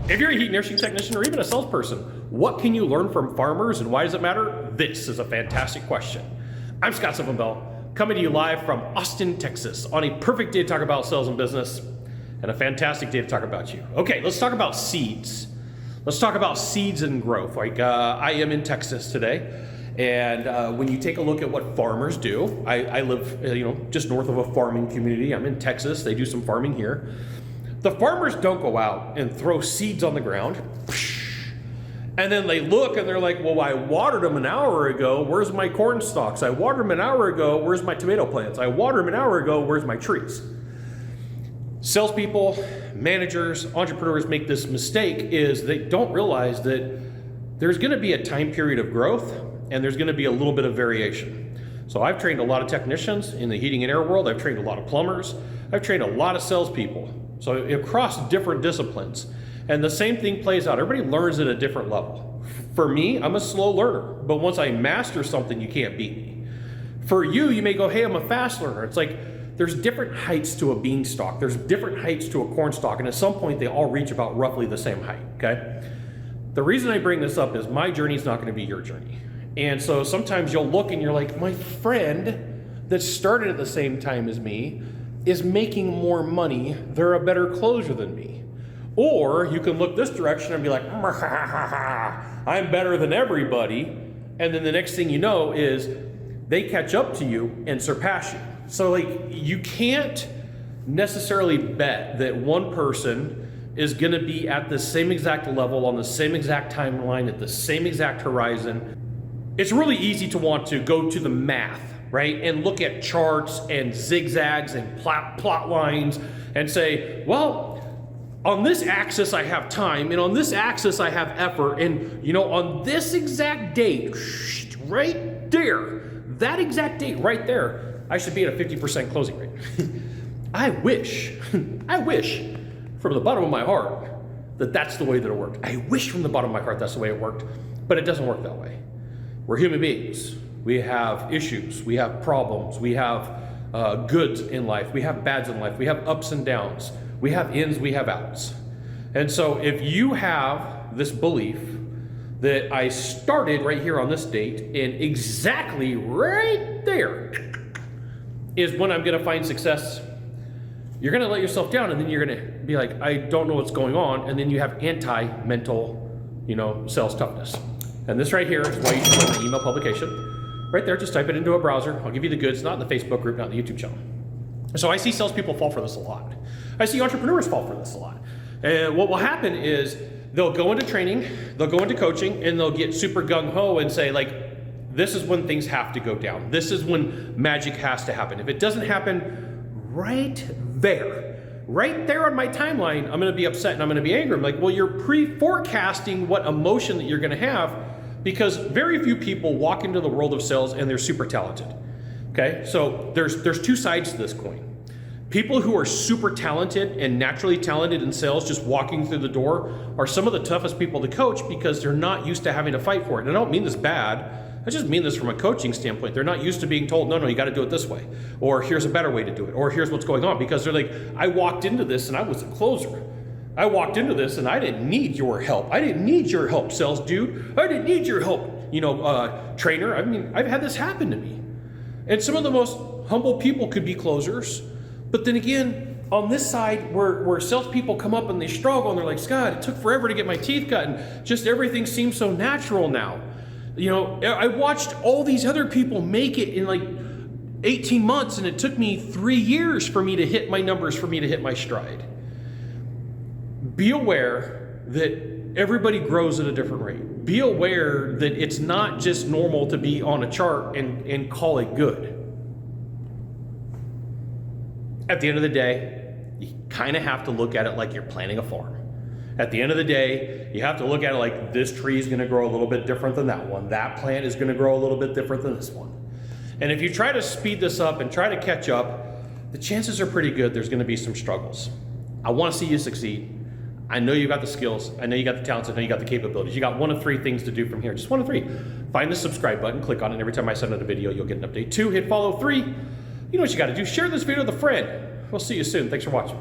If you're a heat and air conditioning technician or even a salesperson, what can you learn from farmers and why does it matter? This is a fantastic question. I'm Scott Sylvan Bell, coming to you live from Austin, Texas, on a perfect day to talk about sales and business and a fantastic day to talk about you. Okay, let's talk about seeds. Let's talk about seeds and growth. I am in Texas today, and when you take a look at what farmers do, I live just north of a farming community. I'm in Texas. They do some farming here. The farmers don't go out and throw seeds on the ground, and then they look and they're like, well, I watered them an hour ago, where's my corn stalks? I watered them an hour ago, where's my tomato plants? I watered them an hour ago, where's my trees? Salespeople, managers, entrepreneurs make this mistake is they don't realize that there's gonna be a time period of growth and there's gonna be a little bit of variation. So I've trained a lot of technicians in the heating and air world. I've trained a lot of plumbers. I've trained a lot of salespeople. So across different disciplines. And the same thing plays out. Everybody learns at a different level. For me, I'm a slow learner, but once I master something, you can't beat me. For you, you may go, hey, I'm a fast learner. It's like there's different heights to a beanstalk. There's different heights to a cornstalk, and at some point they all reach about roughly the same height, okay? The reason I bring this up is my journey is not gonna be your journey. And so sometimes you'll look and you're like, my friend that started at the same time as me is making more money, they're a better closer than me. Or you can look this direction and be like, I'm better than everybody. And then the next thing you know is they catch up to you and surpass you. So like you can't necessarily bet that one person is gonna be at the same exact level on the same exact timeline at the same exact horizon. It's really easy to want to go to the math, right? And look at charts and zigzags and plot lines and say, well, on this axis I have time, and on this axis I have effort, and on this exact date, right there, that exact date right there, I should be at a 50% closing rate. I wish from the bottom of my heart that that's the way that it worked. I wish from the bottom of my heart that's the way it worked, but it doesn't work that way. We're human beings. We have issues, we have problems, we have goods in life, we have bads in life, we have ups and downs, we have ins, we have outs. And so if you have this belief that I started right here on this date and exactly right there is when I'm gonna find success, you're gonna let yourself down and then you're gonna be like, I don't know what's going on, and then you have anti-mental, sales toughness. And this right here is why you should join my email publication. Right there, just type it into a browser. I'll give you the goods, not in the Facebook group, not in the YouTube channel. So I see salespeople fall for this a lot. I see entrepreneurs fall for this a lot. And what will happen is they'll go into training, they'll go into coaching, and they'll get super gung-ho and say like, this is when things have to go down. This is when magic has to happen. If it doesn't happen right there on my timeline, I'm gonna be upset and I'm gonna be angry. I'm like, well, you're pre-forecasting what emotion that you're gonna have, because very few people walk into the world of sales and they're super talented, okay? So there's two sides to this coin. People who are super talented and naturally talented in sales, just walking through the door, are some of the toughest people to coach because they're not used to having to fight for it. And I don't mean this bad, I just mean this from a coaching standpoint. They're not used to being told, no, you gotta do it this way, or here's a better way to do it, or here's what's going on, because they're like, I walked into this and I was a closer. I walked into this and I didn't need your help. I didn't need your help, sales dude. I didn't need your help, trainer. I mean, I've had this happen to me. And some of the most humble people could be closers. But then again, on this side where salespeople come up and they struggle and they're like, Scott, it took forever to get my teeth cut and just everything seems so natural now. I watched all these other people make it in like 18 months and it took me 3 years for me to hit my numbers, for me to hit my stride. Be aware that everybody grows at a different rate. Be aware that it's not just normal to be on a chart and call it good. At the end of the day, you kind of have to look at it like you're planting a farm. At the end of the day, you have to look at it like this tree is gonna grow a little bit different than that one. That plant is gonna grow a little bit different than this one. And if you try to speed this up and try to catch up, the chances are pretty good there's gonna be some struggles. I wanna see you succeed. I know you got the skills, I know you got the talents, I know you got the capabilities. You got one of three things to do from here, just one of three. Find the subscribe button, click on it, and every time I send out a video, you'll get an update. 2, hit follow. 3, you know what you gotta do, share this video with a friend. We'll see you soon, thanks for watching.